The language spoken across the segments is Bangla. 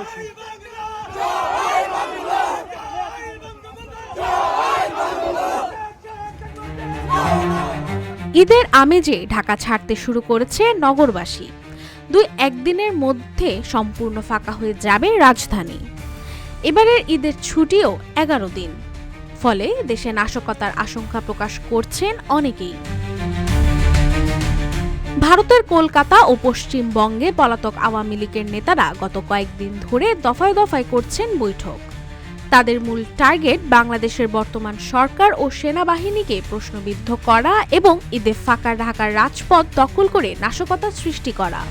অবশ্যই। ঈদের আমেজে ঢাকা ছাড়তে শুরু করেছে নগরবাসী। ২-১ দিনের মধ্যে সম্পূর্ণ ফাঁকা হয়ে যাবে রাজধানী। এবারের ঈদের ছুটিও ১১ দিন, ফলে দেশে নাশকতার আশঙ্কা প্রকাশ করছেন অনেকেই। ভারতের কলকাতা ও পশ্চিমবঙ্গে পলাতক আওয়ামী লীগের নেতারা গত কয়েকদিন ধরে দফায় দফায় করছেন বৈঠক। তাদের মূল টার্গেট বাংলাদেশের বর্তমান সরকার ও সেনাবাহিনীকে প্রশ্নবিদ্ধ করা এবং ঈদে ফাঁকা ঢাকার রাজপথ দখল করে নাশকতা সৃষ্টি করা।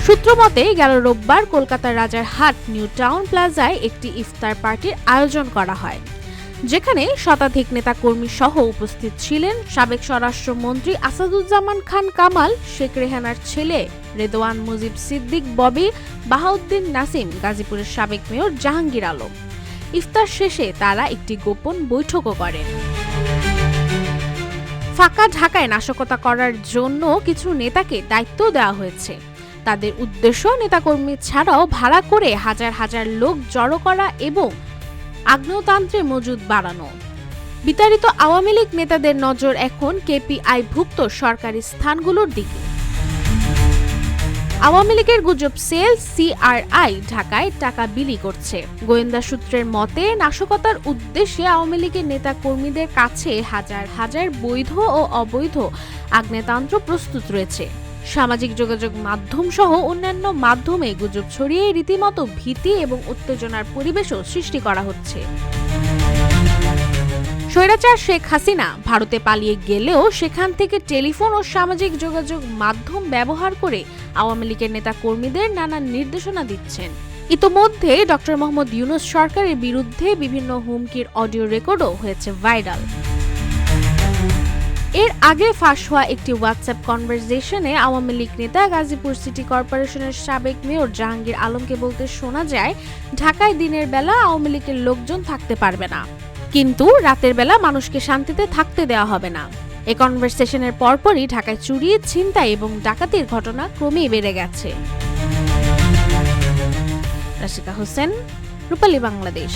সূত্রমতে গেল রোববার কলকাতার রাজার হাট নিউ টাউন প্লাজায় একটি ইফতার পার্টির আয়োজন করা হয়, যেখানে শতাধিক নেতাকর্মী সহ উপস্থিত ছিলেন সাবেক স্বরাষ্ট্রমন্ত্রী আসাদুজ্জামান খান কামাল, শেখ রেহানার ছেলে রেদওয়ান মুজিব সিদ্দিক ববি, বাহাউদ্দিন নাসিম, গাজীপুরের সাবেক মেয়র জাহাঙ্গীর আলম। ইফতার শেষে তারা একটি গোপন বৈঠকও করেন। ফাঁকা ঢাকায় নাশকতা করার জন্য কিছু নেতাকে দায়িত্ব দেওয়া হয়েছে। তাদের উদ্দেশ্য নেতাকর্মী ছাড়াও ভাড়া করে হাজার হাজার লোক জড়ো করা এবং আগ্নেয়তান্ত্রে মজুদ বাড়ানো। বিতাড়িত আওয়ামী লীগ নেতাদের নজর এখন কেপিআই-ভুক্ত সরকারি স্থানগুলোর দিকে। আওয়ামী লীগের গুজব সেল সিআরআই ঢাকায় টাকা বিলি করছে। গোয়েন্দা সূত্রের মতে নাশকতার উদ্দেশ্যে আওয়ামী লীগের নেতা কর্মীদের কাছে হাজার হাজার বৈধ ও অবৈধ আগ্নেয়তান্ত্র প্রস্তুত রয়েছে। সামাজিক যোগাযোগ মাধ্যম সহ অন্যান্য মাধ্যমে গুজব ছড়িয়ে রীতিমতো ভীতি এবং উত্তেজনার পরিবেশও সৃষ্টি করা হচ্ছে। স্বৈরাচার শেখ হাসিনা ভারতে পালিয়ে গেলেও সেখান থেকে টেলিফোন ও সামাজিক যোগাযোগ মাধ্যম ব্যবহার করে আওয়ামী লীগের নেতা কর্মীদের নানা নির্দেশনা দিচ্ছেন। ইতোমধ্যে ডক্টর মোহাম্মদ ইউনূস সরকারের বিরুদ্ধে বিভিন্ন হুমকির অডিও রেকর্ডও হয়েছে ভাইরাল। এর আগে ফাঁস হওয়া একটি হোয়াটসঅ্যাপ কনভারসেশনে আওয়ামী লীগ নেতা গাজীপুর সিটি কর্পোরেশনের সাবেক মেয়র জাহাঙ্গীর আলমকে বলতে শোনা যায়, ঢাকায় দিনের বেলা আওয়ামী লীগের লোকজন থাকতে পারবে না, কিন্তু রাতের বেলা মানুষকে শান্তিতে থাকতে দেওয়া হবে না। এই কনভারসেশনের পরপরই ঢাকায় চুরি, ছিনতাই এবং ডাকাতির ঘটনা ক্রমেই বেড়ে গেছে। রাশিকা হোসেন, রূপালী বাংলাদেশ।